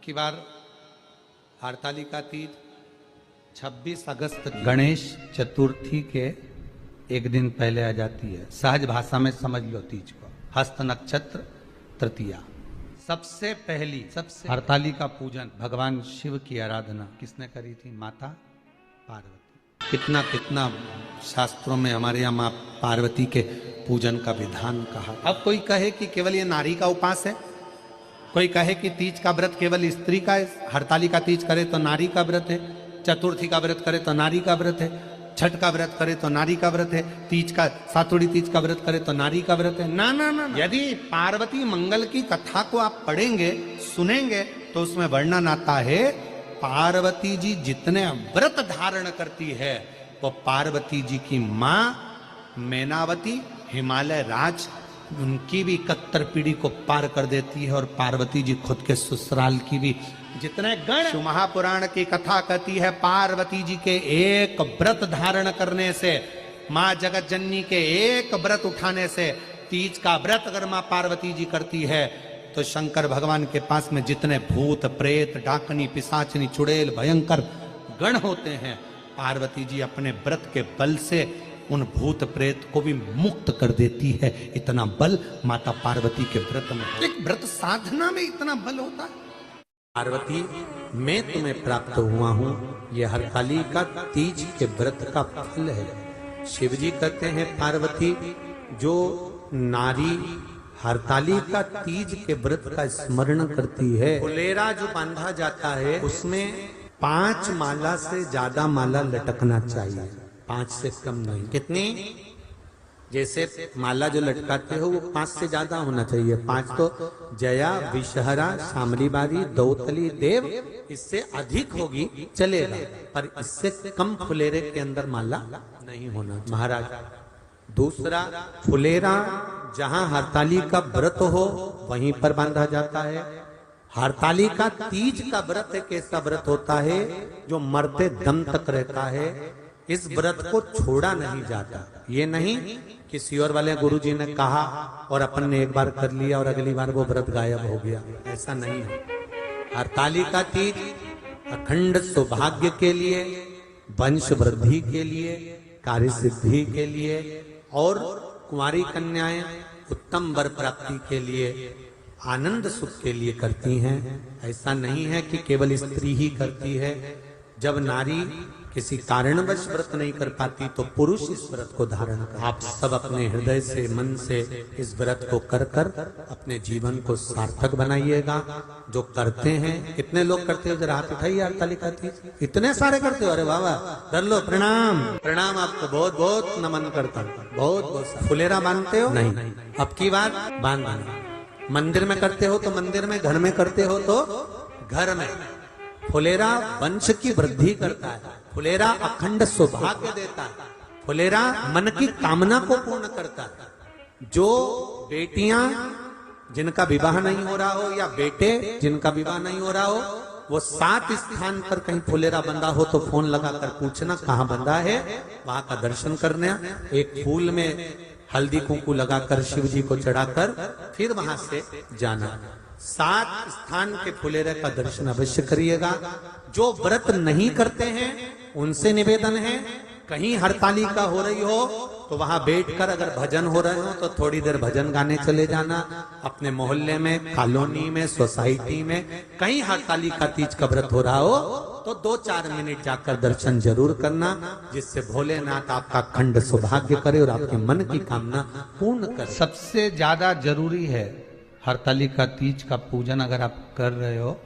की बार हरतालिका तीज 26 अगस्त गणेश चतुर्थी के एक दिन पहले आ जाती है। सहज भाषा में समझ लो तीज को। हस्त नक्षत्र तृतीया। सबसे पहली हरतालिका पूजन भगवान शिव की आराधना किसने करी थी? माता पार्वती। कितना कितना शास्त्रों में हमारे यहाँ माँ पार्वती के पूजन का विधान कहा। अब कोई कहे कि केवल ये नारी का उपास है, कोई कहे कि तीज का व्रत केवल स्त्री का है, हरतालिका तीज करे तो नारी का व्रत है, चतुर्थी का व्रत करे तो नारी का व्रत है, छठ का व्रत करे तो नारी का व्रत है, तीज का सातुड़ी तीज का व्रत करे तो नारी का व्रत है। ना ना ना, यदि पार्वती मंगल की कथा को आप पढ़ेंगे सुनेंगे तो उसमें वर्णन आता है पार्वती जी जितने व्रत धारण करती है वो पार्वती जी की माँ मैनावती हिमालय राज उनकी भी 71 पीढ़ी को पार कर देती है और पार्वती जी खुद के ससुराल की भी। जितने गण महापुराण की कथा कहती है पार्वती जी के एक व्रत धारण करने से, माँ जगत जननी के एक व्रत उठाने से, तीज का व्रत अगर माँ पार्वती जी करती है तो शंकर भगवान के पास में जितने भूत प्रेत डाकनी पिशाचनी चुड़ैल भयंकर गण होते हैं, पार्वती जी अपने व्रत के बल से उन भूत प्रेत को भी मुक्त कर देती है। इतना बल माता पार्वती के व्रत में। एक व्रत साधना में इतना बल होता है। पार्वती मैं तुम्हें प्राप्त हुआ हूँ, ये हरतालिका तीज के व्रत का फल है। शिव जी कहते हैं पार्वती जो नारी हरतालिका तीज के व्रत का स्मरण करती है, फुलेरा जो बांधा जाता है उसमें 5 माला से ज्यादा माला लटकना चाहिए, 5 से कम नहीं। कितनी? जैसे माला जो लटकाते हो वो 5 से ज्यादा होना चाहिए। 5 तो जया विषहरा शामलीबारी दौतली देव, इससे अधिक होगी चलेगा, पर इससे कम फुलेरे के अंदर माला नहीं होना महाराज। दूसरा, फुलेरा जहां हरतालिका व्रत हो वहीं पर बांधा जाता है। हरतालिका तीज का व्रत एक ऐसा व्रत होता है जो मरते दम तक रहता है। इस व्रत को छोड़ा नहीं जाता। ये नहीं किसी और वाले गुरुजी ने कहा और अपन ने एक बार कर लिया और अगली बार वो व्रत गायब हो गया, ऐसा नहीं है। हरतालिका तीज अखंड सौभाग्य के लिए, वंश वृद्धि के लिए, कार्य सिद्धि के लिए और कुंवारी कन्याएं उत्तम वर प्राप्ति के लिए, आनंद सुख के लिए करती हैं। ऐसा नहीं है कि केवल स्त्री ही करती है। जब नारी किसी कारणवश व्रत नहीं कर पाती तो पुरुष इस व्रत को धारण कर। आप सब अपने हृदय से मन से इस व्रत को कर कर अपने जीवन को सार्थक बनाइएगा। जो करते हैं, कितने लोग करते हो जरा हाथ उठाइए। हरतालिका तीज इतने सारे करते हो? अरे बाबा कर लो, प्रणाम प्रणाम, आपको बहुत बहुत नमन करता हूँ, बहुत बहुत। फुलेरा बांधते हो? नहीं, अब की बार बांधना। मंदिर में करते हो तो मंदिर में, घर में करते हो तो घर में। फुलेरा वंश की वृद्धि करता है, फुलेरा अखंड सौभाग्य देता है, फुलेरा मन की कामना को पूर्ण करता है। जो बेटियां जिनका विवाह नहीं हो रहा हो या बेटे जिनका विवाह नहीं हो रहा हो, वो 7 स्थान पर कहीं फुलेरा बंधा हो तो फोन लगाकर पूछना कहाँ बंधा है, वहां का दर्शन करने। एक फूल में हल्दी कुंकू लगाकर शिव जी को चढ़ाकर फिर वहां से जाना। 7 स्थान के फुलेरे का दर्शन अवश्य करिएगा। जो व्रत नहीं करते हैं उनसे निवेदन है, कहीं हरतालिका हो रही हो तो वहां बैठकर अगर भजन हो रहे हो तो थोड़ी देर भजन गाने चले जाना। अपने मोहल्ले में, कॉलोनी में, सोसाइटी में कहीं हरतालिका तीज का व्रत हो रहा हो तो 2-4 मिनट जाकर दर्शन जरूर करना, जिससे भोलेनाथ आपका अखंड सौभाग्य करे और आपके मन की कामना पूर्ण करे। सबसे ज्यादा जरूरी है हरतालिका तीज का पूजन अगर आप कर रहे हो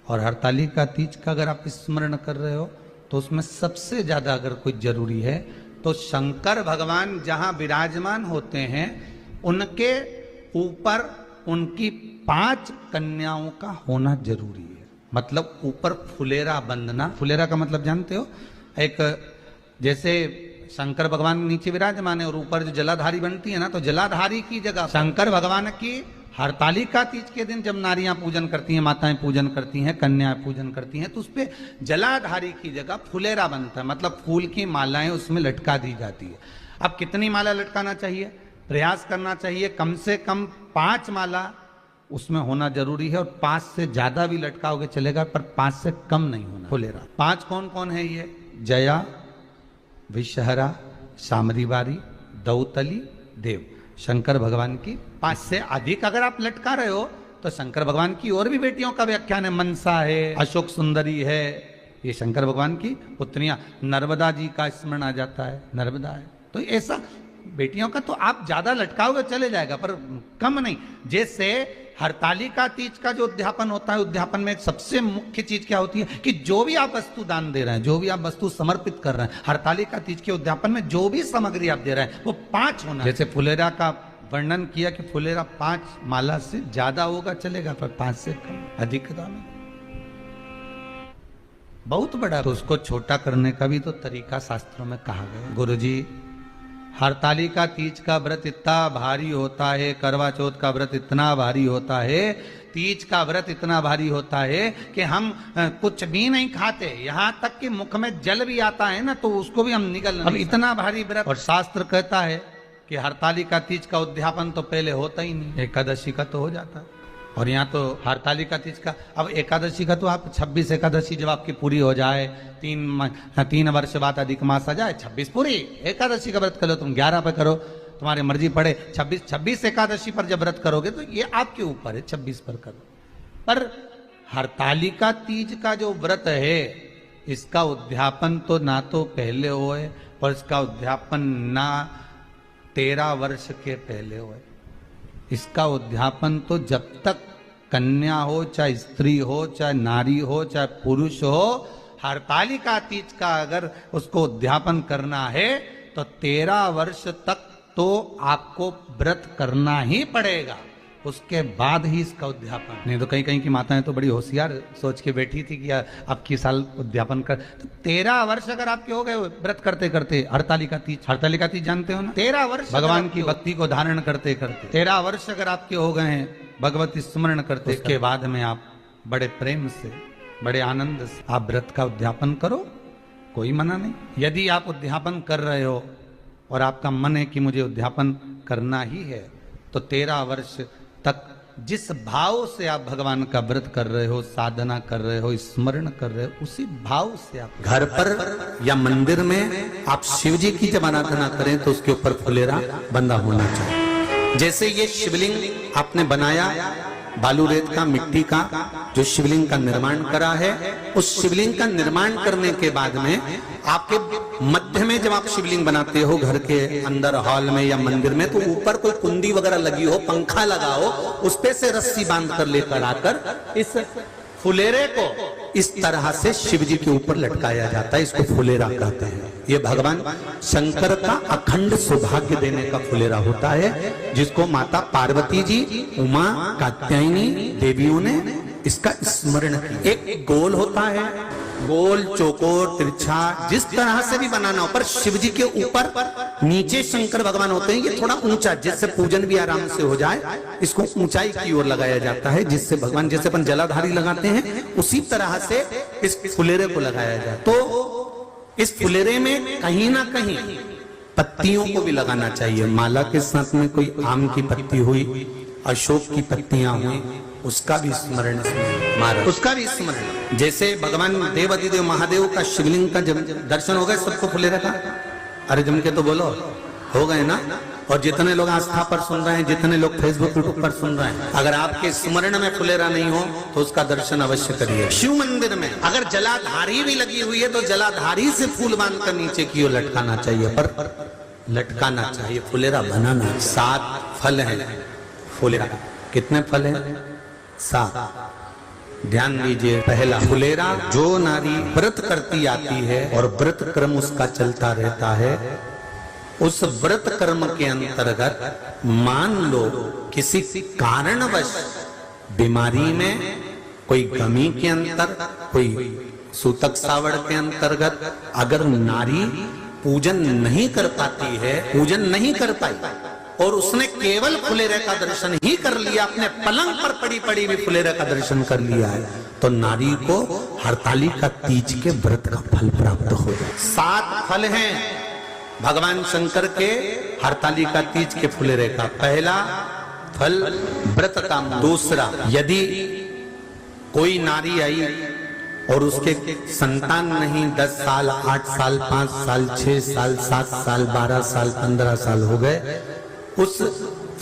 और हरतालिका तीज का अगर आप स्मरण कर रहे हो तो उसमें सबसे ज्यादा अगर कोई जरूरी है तो शंकर भगवान जहां विराजमान होते हैं उनके ऊपर उनकी 5 कन्याओं का होना जरूरी है। मतलब ऊपर फुलेरा बंधना। फुलेरा का मतलब जानते हो? एक जैसे शंकर भगवान नीचे विराजमान है और ऊपर जो जलाधारी बनती है ना, तो जलाधारी की जगह शंकर भगवान की हरतालिका तीज के दिन जब नारियां पूजन करती हैं, माताएं पूजन करती हैं, कन्याएं पूजन करती हैं, तो उस पे जलाधारी की जगह फुलेरा बनता है। मतलब फूल की मालाएं उसमें लटका दी जाती है। अब कितनी माला लटकाना चाहिए? प्रयास करना चाहिए कम से कम 5 माला उसमें होना जरूरी है, और 5 से ज्यादा भी लटकाओगे चलेगा, पर 5 से कम नहीं होना फुलेरा। 5 कौन कौन है ये? जया, विषहरा, सामरीवारी, दौतली, देव। शंकर भगवान की 5 से अधिक अगर आप लटका रहे हो तो शंकर भगवान की और भी बेटियों का व्याख्यान है। मनसा है, अशोक सुंदरी है, ये शंकर भगवान की पुत्रियां। नर्मदा जी का स्मरण आ जाता है, नर्मदा है। तो ऐसा बेटियों का तो आप ज्यादा लटकाओगे चले जाएगा, पर कम नहीं। जैसे हरतालिका तीज का जो उद्यापन होता है, उद्यापन में सबसे मुख्य चीज क्या होती है कि जो भी आप वस्तु दान दे रहे हैं, जो भी आप वस्तु समर्पित कर रहे हैं, हरतालिका तीज के उद्यापन में जो भी सामग्री आप दे रहे हैं वो 5 होना। जैसे फुलेरा का वर्णन किया कि फुलेरा 5 माला से ज्यादा होगा चलेगा, पर 5 से कम अधिकता में बहुत बड़ा। तो उसको छोटा करने का भी तो तरीका शास्त्रों में कहा गया। गुरुजी, हरतालिका तीज का व्रत इतना भारी होता है, करवा चौथ का व्रत इतना भारी होता है, तीज का व्रत इतना भारी होता है कि हम कुछ भी नहीं खाते, यहाँ तक कि मुख में जल भी आता है ना तो उसको भी हम निगल नहीं। अब इतना भारी व्रत, और शास्त्र कहता है कि हरतालिका तीज का उद्यापन तो पहले होता ही नहीं, एकादशी का तो हो जाता है। और यहाँ तो हरतालिका तीज का, अब एकादशी का तो आप 26 एकादशी जब आपकी पूरी हो जाए, 3 वर्ष बाद अधिक मास आ जाए, 26 पूरी एकादशी का व्रत कर लो, तुम 11 पे करो, तुम्हारी मर्जी पड़े। 26 एकादशी पर जब व्रत करोगे तो ये आपके ऊपर है, 26 पर करो। पर हरतालिका तीज का जो व्रत है, इसका उद्यापन तो ना तो पहले होए, पर इसका उद्यापन ना 13 वर्ष के पहले होए। इसका उद्यापन तो जब तक कन्या हो, चाहे स्त्री हो, चाहे नारी हो, चाहे पुरुष हो, हरतालिका तीज का अगर उसको उद्यापन करना है तो 13 वर्ष तक तो आपको व्रत करना ही पड़ेगा, उसके बाद ही इसका उद्यापन। नहीं तो कहीं कहीं की माताएं तो बड़ी होशियार सोच के बैठी थी कि अब की साल उद्यापन कर, तो 13 वर्ष अगर आपके हो गए व्रत करते करते, हरतालिका तीज जानते हो ना, 13 वर्ष भगवान की भक्ति को धारण करते करते 13 वर्ष अगर आपके हो गए हैं भगवती स्मरण करते, उसके बाद में आप बड़े प्रेम से, बड़े आनंद से आप व्रत का उद्यापन करो, कोई मना नहीं। यदि आप उद्यापन कर रहे हो और आपका मन है कि मुझे उद्यापन करना ही है, तो 13 वर्ष तक जिस भाव से आप भगवान का व्रत कर रहे हो, साधना कर रहे हो, स्मरण कर रहे हो, उसी भाव से आप घर पर या मंदिर में आप शिव जी की जब आराधना करें तो उसके ऊपर फुलेरा बंधा होना चाहिए। जैसे ये शिवलिंग आपने बनाया, बालू रेत का, मिट्टी का जो शिवलिंग का निर्माण करा है, उस शिवलिंग का निर्माण करने के बाद में आपके मध्य में जब आप शिवलिंग बनाते हो घर के अंदर हॉल में या मंदिर में, तो ऊपर कोई कुंडी वगैरह लगी हो, पंखा लगा हो, उस पे से रस्सी बांध कर लेकर आकर इस फुलेरे को इस तरह से शिव जी के ऊपर लटकाया जाता है। इसको फुलेरा कहते हैं। ये भगवान शंकर का अखंड सौभाग्य देने का फुलेरा होता है, जिसको माता पार्वती जी, उमा, कात्यायनी देवियों ने इसका स्मरण किया। एक गोल होता है, गोल, चौकोर, तिरछा, जिस तरह से भी बनाना हो, पर शिव जी के ऊपर नीचे शंकर भगवान होते हैं। ये थोड़ा ऊंचा, जिससे पूजन भी आराम से हो जाए, इसको ऊंचाई की ओर लगाया जाता है, जिससे भगवान, जैसे अपन जलाधारी लगाते हैं, उसी तरह से इस फुलेरे को लगाया जाए। तो इस फुलेरे में कहीं ना कहीं पत्तियों को भी लगाना चाहिए। माला के साथ में कोई आम की पत्ती हुई, अशोक की पत्तियां हुई, उसका भी स्मरण इसमें, उसका भी स्मरण। जैसे भगवान देवाधिदेव महादेव का शिवलिंग का जब दर्शन हो गए सबको फुलेरा का, अरे जम के तो बोलो, हो गए ना। और जितने लोग आस्था पर सुन रहे हैं, जितने लोग फेसबुक यूट्यूब पर सुन रहे हैं, अगर आपके स्मरण में फुलेरा नहीं हो तो उसका दर्शन अवश्य करिए। शिव मंदिर में अगर जलाधारी भी लगी हुई है तो जलाधारी से फूल बांधकर नीचे की ओर लटकाना चाहिए, पर लटकाना चाहिए, फुलेरा बनाना। 7 फल है फुलेरा। कितने फल है? 7। ध्यान दीजिए। पहला, फुलेरा जो नारी व्रत करती आती है और व्रत क्रम उसका चलता रहता है, उस व्रत कर्म के अंतर्गत मान लो किसी कारणवश बीमारी में, कोई गमी के अंतर, कोई सूतक सावड़ के अंतर्गत अगर नारी पूजन नहीं कर पाती है, पूजन नहीं कर पाई और उसने केवल फुलेरे का दर्शन ही कर लिया, अपने पलंग पर पड़ी पड़ी भी फुलेरे का दर्शन कर लिया है, तो नारी को हरतालिका तीज के व्रत का फल प्राप्त हो जाए। 7 फल हैं भगवान शंकर के हरतालिका तीज के फुलेरे का। पहला फल व्रत का। दूसरा, यदि कोई नारी आई और उसके संतान नहीं, 10 साल, 8 साल, 5 साल, 6 साल, 7 साल, 12 साल, 15 साल हो गए, उस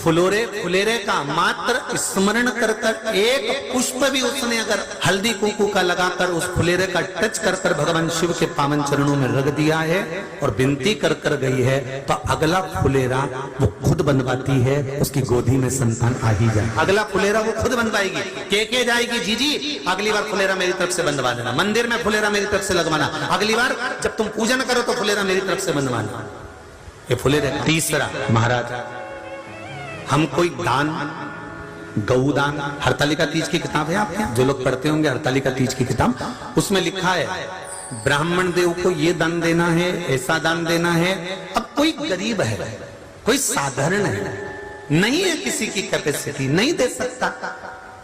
फुलेरे का मात्र स्मरण कर कर एक पुष्प भी उसने अगर हल्दी कुंकू का लगाकर उस फुलेरे का टच कर कर भगवान शिव के पावन चरणों में रख दिया है और विनती कर कर गई है, तो अगला फुलेरा वो खुद बनवाती है, उसकी गोदी में संतान आ ही जाए। अगला फुलेरा वो खुद बनवाएगी, के जाएगी, जी अगली बार फुलेरा मेरी तरफ से बनवा देना, मंदिर में फुलेरा मेरी तरफ से लगवाना, अगली बार जब तुम पूजन करो तो फुलेरा मेरी तरफ से बनवाना। ये फुलेरे। तीसरा, महाराज हम कोई दान, गौदान, हरतालिका तीज की किताब है आपके, जो लोग पढ़ते होंगे हरतालिका तीज की किताब, उसमें लिखा है ब्राह्मण देव को ये दान देना है, ऐसा दान देना है। अब कोई गरीब है, कोई साधारण है, नहीं है किसी की कैपेसिटी, नहीं दे सकता,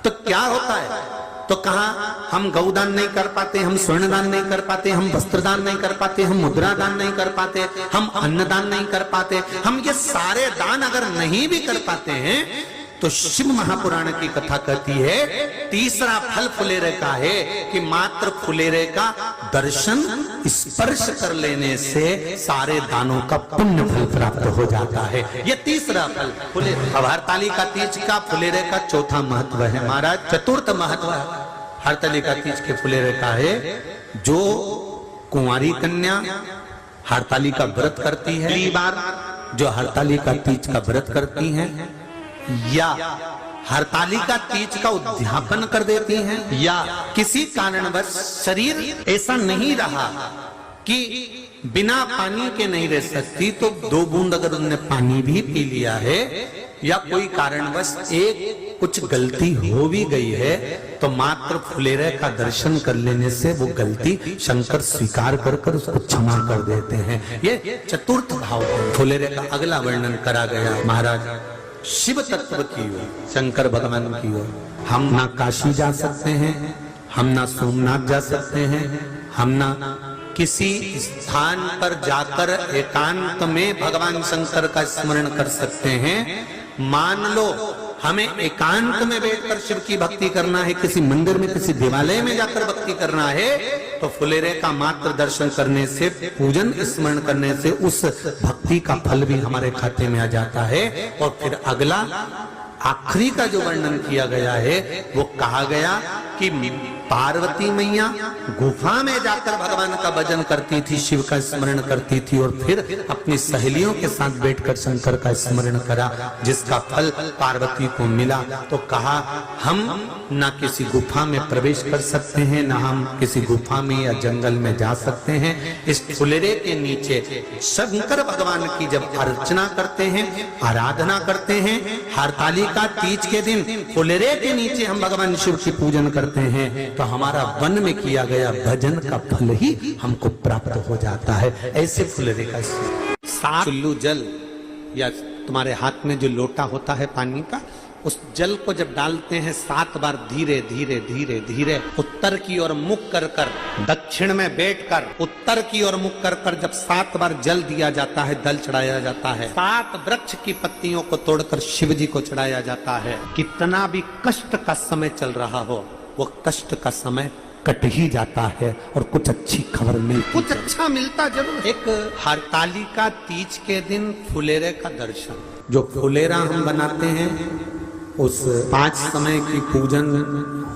तो क्या होता है? तो कहा हम गौदान नहीं कर पाते, हम स्वर्ण दान नहीं कर पाते, हम वस्त्र दान नहीं कर पाते, हम मुद्रा दान नहीं कर पाते, हम अन्नदान नहीं कर पाते। हम ये सारे दान अगर नहीं भी कर पाते हैं तो शिव महापुराण की कथा कहती है तीसरा फल फुलेरे का है कि मात्र फुलेरे का दर्शन स्पर्श कर लेने से सारे दानों का पुण्य फल प्राप्त हो जाता है। ये तीसरा फल फुलेरे। अब हरतालिका तीज का फुलेरे का चौथा महत्व है महाराज, चतुर्थ महत्व हरतालिका तीज के फुलेरे का है। जो कुंवारी कन्या हरतालिका व्रत करती है, पहली बार जो हरतालिका तीज का व्रत करती है या हरतालिका तीज का उद्यापन कर देती हैं, या किसी कारणवश शरीर ऐसा नहीं रहा कि बिना पानी के नहीं रह सकती, तो 2 बूंद अगर उन्होंने पानी भी पी लिया है, या कोई कारणवश एक कुछ गलती हो भी गई है, तो मात्र फुलेरे का दर्शन कर लेने से वो गलती शंकर स्वीकार कर कर उसको क्षमा कर देते हैं। ये चतुर्थ भाव फुलेरे का अगला वर्णन करा गया महाराज शिव तत्व की ओर, शंकर भगवान की ओर। हम ना काशी जा सकते हैं, हम ना सोमनाथ जा सकते हैं, हम ना किसी स्थान पर जाकर एकांत में भगवान शंकर का स्मरण कर सकते हैं। मान लो हमें एकांत में बैठकर शिव की भक्ति करना है, किसी मंदिर में, किसी देवालय में जाकर भक्ति करना है, तो फुलेरे का मात्र दर्शन करने से, पूजन स्मरण करने से उस भक्ति का फल भी हमारे खाते में आ जाता है। और फिर अगला आखिरी का जो वर्णन किया गया है वो कहा गया कि पार्वती मैया गुफा में जाकर भगवान का भजन करती थी, शिव का स्मरण करती थी, और फिर अपनी सहेलियों के साथ बैठकर शंकर का स्मरण करा, जिसका फल पार्वती को मिला। तो कहा हम ना किसी गुफा में प्रवेश कर सकते हैं, ना हम किसी गुफा में या जंगल में जा सकते हैं। इस फुलेरे के नीचे शंकर भगवान की जब अर्चना करते हैं, आराधना करते हैं, हरतालिका तीज के दिन फुलेरे के नीचे हम भगवान शिव की पूजन करते हैं, तो हमारा वन में किया गया भजन का फल ही हमको प्राप्त हो जाता है। ऐसे फुलेरे का 7 चुल्लू जल या तुम्हारे हाथ में जो लोटा होता है पानी का, उस जल को जब डालते हैं 7 बार धीरे धीरे धीरे धीरे उत्तर की ओर मुख कर कर, दक्षिण में बैठकर उत्तर की ओर मुख कर कर जब 7 बार जल दिया जाता है, दल चढ़ाया जाता है, 7 वृक्ष की पत्तियों को तोड़कर शिव जी को चढ़ाया जाता है। कितना भी कष्ट का समय चल रहा हो, वो कष्ट का समय कट ही जाता है और कुछ अच्छी खबर मिलती, कुछ अच्छा मिलता जरूर। एक हरतालिका तीज के दिन फुलेरे का दर्शन, जो फुलेरा हम बनाते हैं, उस 5 समय की पूजन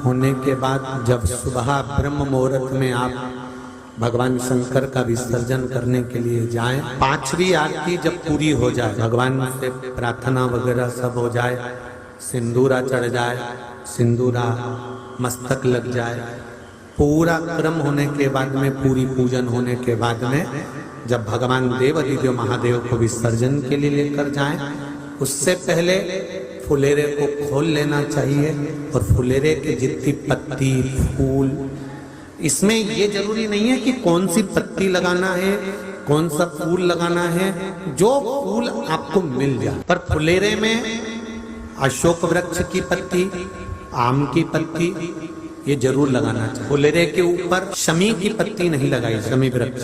होने के बाद जब सुबह ब्रह्म मुहूर्त में आप भगवान शंकर का विसर्जन करने के लिए जाएं, 5वीं आरती जब पूरी हो जाए, भगवान से प्रार्थना वगैरह सब हो जाए, सिंदूरा चढ़ जाए, सिंदूरा मस्तक लग जाए, पूरा क्रम होने के बाद में, पूरी पूजन होने के बाद में जब भगवान देवादिदेव महादेव को विसर्जन के लिए लेकर जाएं, उससे पहले फुलेरे को खोल लेना चाहिए। और फुलेरे की जितनी पत्ती, फूल, इसमें ये जरूरी नहीं है कि कौन सी पत्ती लगाना है, कौन सा फूल लगाना है, जो फूल आपको मिल जाए। पर फुलेरे में अशोक वृक्ष की पत्ती, आम की पत्ती, ये जरूर लगाना चाहिए। फुलेरे के ऊपर शमी की पत्ती नहीं लगाई, शमी वृक्ष।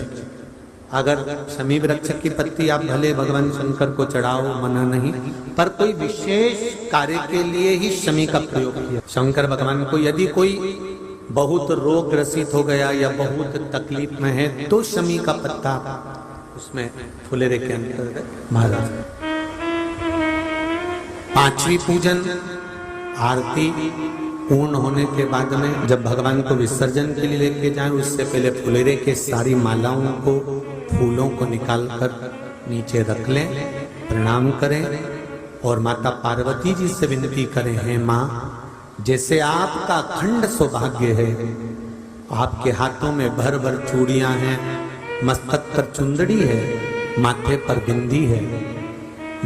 अगर शमी वृक्ष की पत्ती आप भले भगवान शंकर को चढ़ाओ, मना नहीं, पर कोई विशेष कार्य के लिए ही शमी का प्रयोग किया। शंकर भगवान को यदि कोई बहुत रोग ग्रसित हो गया या बहुत तकलीफ में है तो शमी का पत्ता उसमें फुलेरे के अंतर्गत महाराज। पांचवी पूजन आरती पूर्ण होने के बाद में जब भगवान को विसर्जन के लिए लेके जाएं उससे पहले फुलेरे के सारी मालाओं को फूलों को निकालकर नीचे रख लें, प्रणाम करें और माता पार्वती जी से विनती करें, हैं माँ जैसे आपका अखंड सौभाग्य है, आपके हाथों में भर भर चूड़ियां हैं, मस्तक पर चुंदड़ी है, माथे पर बिंदी है,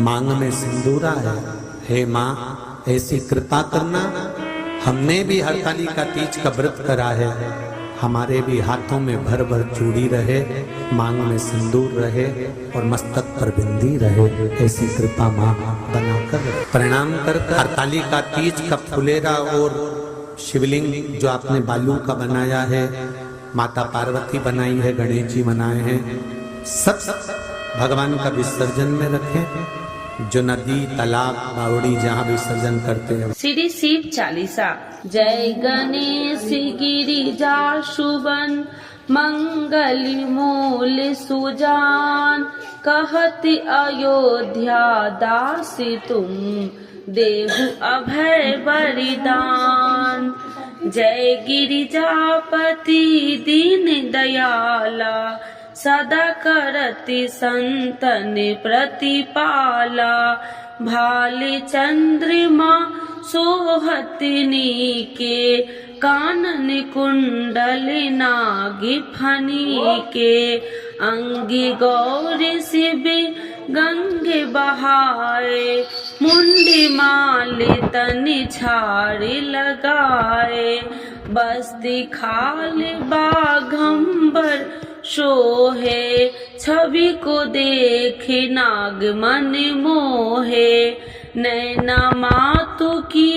मांग में सिंदूरा है, हे माँ ऐसी कृपा करना। हमने भी हरतालिका तीज का व्रत करा है, हमारे भी हाथों में भर भर चूड़ी रहे, मांग में सिंदूर रहे और मस्तक पर बिंदी रहे, ऐसी कृपा माँ बनाकर प्रणाम कर। हरतालिका तीज का फुलेरा और शिवलिंग जो आपने बालू का बनाया है, माता पार्वती बनाई है, गणेश जी बनाए हैं, सब भगवान का विसर्जन में रखें। जो नदी तालाब बावड़ी जहाँ विसर्जन करते हैं। श्री शिव चालीसा। जय गणेश गिरिजा शुभन मंगली मूल सुजान, कहति अयोध्या दासी तुम देहु अभय बलिदान। जय गिरिजापति दीन दयाला, सदा करति संतन प्रतिपाला। भाले चंद्रमा सोहतनी के, कानन कुंडल नागी फनी के। अंगी गौरी शिव गंगे बहाए, मुंडी माले तनि छाड़ी लगाए। बस्ती खाल बाघंबर शोहे, छवि को देखे नाग मन मोहे। नैना मातु की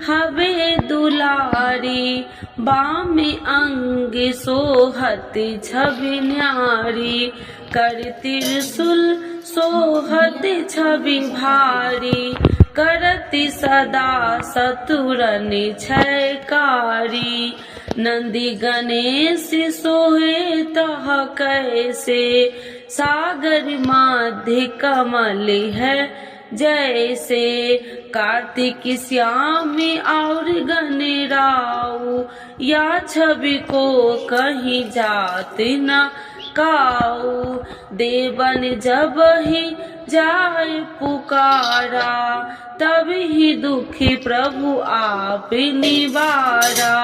हवे दुलारी, बामे अंग सोहत छवि न्यारी। कर त्रिशूल सोहत छवि भारी, करति सदा सतुरन छयकारी। नंदी गणेश सोहे तह कैसे, सागर मध्य कमल है जैसे। कार्तिक श्याम और गणराऊ, या छवि को कहीं जात न काऊ। देवन जब ही जाए पुकारा, तब ही दुखी प्रभु आप निवारा।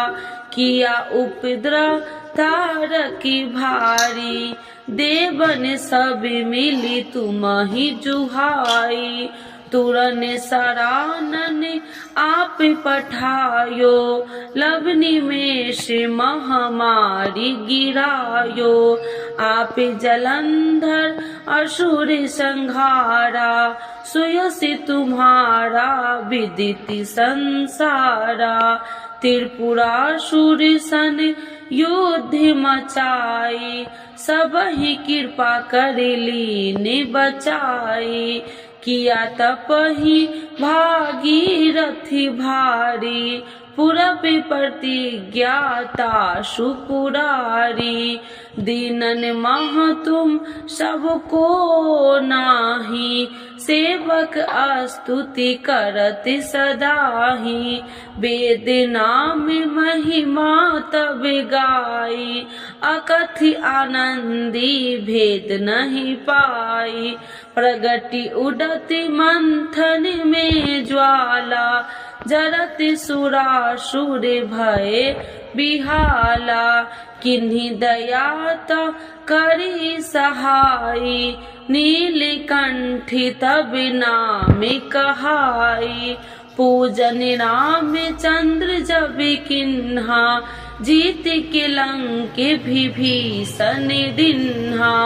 किया उपद्रव तारकी भारी, देवन सब मिली तुम ही जुहाई। तुरन सरानन आप पठायो, लवनी में से महामारी गिरायो। आप जलंधर असुर संहारा, सुयसी तुम्हारा विदित संसारा। त्रिपुरासुर सन युद्ध मचाई, सब ही कृपा कर लीन बचाई। किया तपहि भागीरथी भारी, पूरब प्रतिज्ञाता सुपुरारी। दीनन मह तुम सबको नाही, सेवक स्तुति करत सदाही। वेद नाम महिमा तब गाई, अकथि आनंदी भेद नहीं पाई। प्रगति उडति मंथन में ज्वाला, जरत सुरासुर भय बिहाला। किन्हीं दयात करी सहाई, नीलकंठी तब नाम कहाई। पूजन राम चंद्र जब किन्हा, जीत के लंक विभीषण दिन्हा।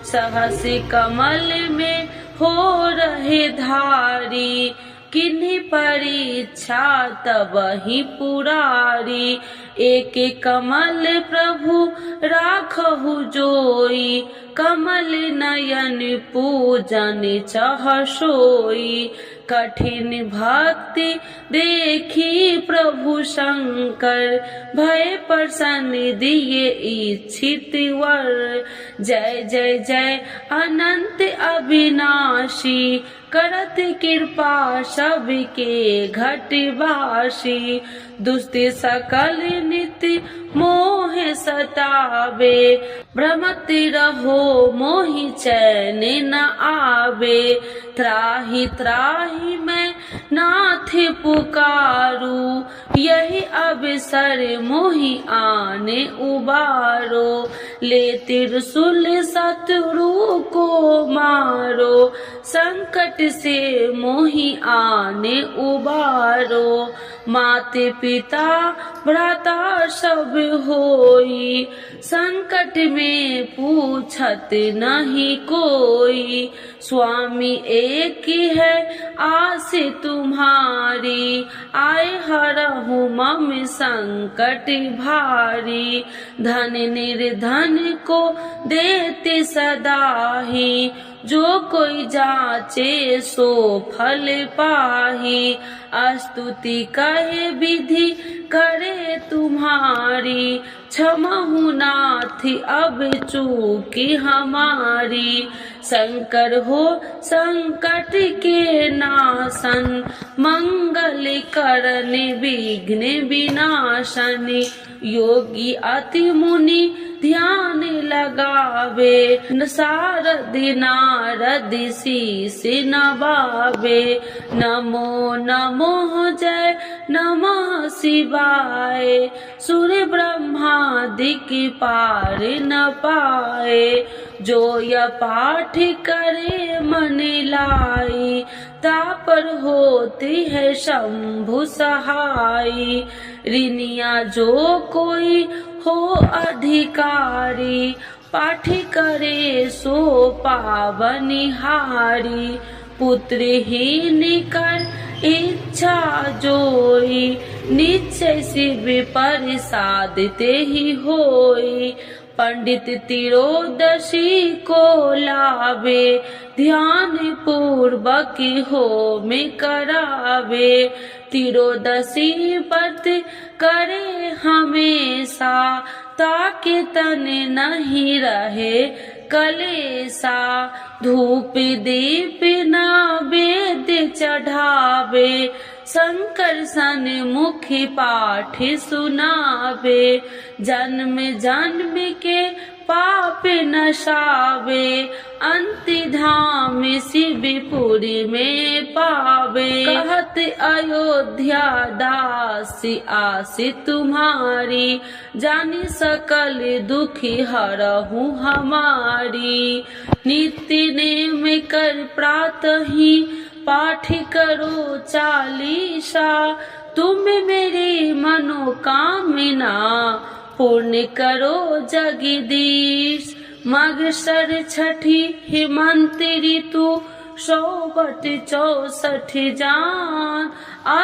सहस कमल में हो रहे धारी, किन्हीं परीक्षा तब ही पुरारी। एक कमल प्रभु राखहु जोई, कमल नयन पूजन चह सोई। कठिन भक्ति देखी प्रभु शंकर, भय प्रसन्न दिए इच्छित वर। जय जय जय अनंत अविनाशी, करत कृपा सबके घटवासी। दुष्ट सकल नित्य मोह सतावे, भ्रमत रहो मोहि चैन न आवे। त्राहि त्राहि मैं नाथ पुकारू, यही अवसर मोहि आने उबारो। ले त्रिशूल शत्रु को मारो, संकट से मोहि आने उबारो। माते पिता भ्राता सब होई, संकट में पूछत नहीं कोई। स्वामी एक है आस तुम्हारी, आए हरहु मम संकट भारी। धन निर्धन को देते सदाही, जो कोई जाचे सो फल पाही। स्तुति कहे विधि करे तुम्हारी, क्षमहु नाथ अब चूकी हमारी। शंकर हो संकट के नाशन, मंगल करन विघ्न विनाशन। योगी अति मुनि ध्यान लगावे, सारद नारद शीस नवावे। नमो नमो जय नमः शिवाय, सुर ब्रह्मादिक पार न पाए। जो यह पाठ करे मन लाई, तापर होती है शंभु सहाई। ऋनिया जो कोई हो अधिकारी, पाठ करे सो पावनिहारी। पुत्रहीन कर इच्छा जोई, निश्चय शिव प्रसाद ते ही होई। पंडित तिरोदशी को लावे, ध्यान पूर्वक होम करावे। तिरोदशी व्रत करे हमेशा, ताकि तन नहीं रहे कलेसा। धूप दीप नैवेद्य चढ़ावे, शंकर सन्मुखी पाठ सुनावे। जन्म जन्म के पाप नशावे, अंत धाम शिवपुरी में पावे। कहत अयोध्या दासी आस तुम्हारी, जानी सकल दुखी हरहु हमारी। नित्य नेम कर प्रातः ही पाठ करो चालीसा, तुम मेरी मनोकामना पूर्ण करो जगदीश। मगसर छठी हेमंत ऋतु, 164 जान।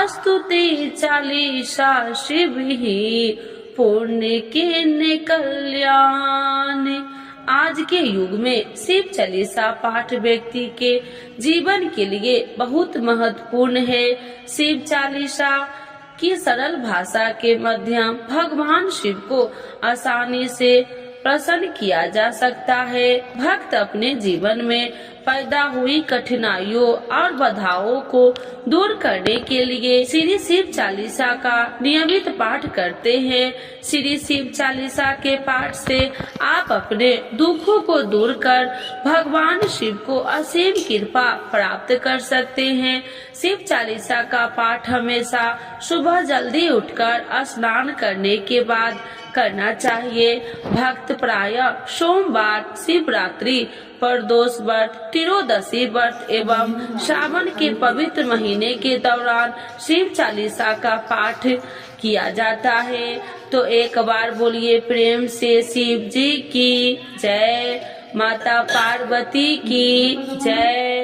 स्तुति चालीसा शिव ही, पुण्य के कल्याण। आज के युग में शिव चालीसा पाठ व्यक्ति के जीवन के लिए बहुत महत्वपूर्ण है। शिव चालीसा की सरल भाषा के माध्यम भगवान शिव को आसानी से प्रसन्न किया जा सकता है। भक्त अपने जीवन में पैदा हुई कठिनाइयों और बाधाओं को दूर करने के लिए श्री शिव चालीसा का नियमित पाठ करते हैं। श्री शिव चालीसा के पाठ से आप अपने दुखों को दूर कर भगवान शिव को असीम कृपा प्राप्त कर सकते हैं। शिव चालीसा का पाठ हमेशा सुबह जल्दी उठकर स्नान करने के बाद करना चाहिए। भक्त प्रायः सोमवार, शिवरात्रि, प्रदोष व्रत, त्रियोदशी व्रत एवं श्रावण के पवित्र महीने के दौरान शिव चालीसा का पाठ किया जाता है। तो एक बार बोलिए प्रेम से शिव जी की जय, माता पार्वती की जय।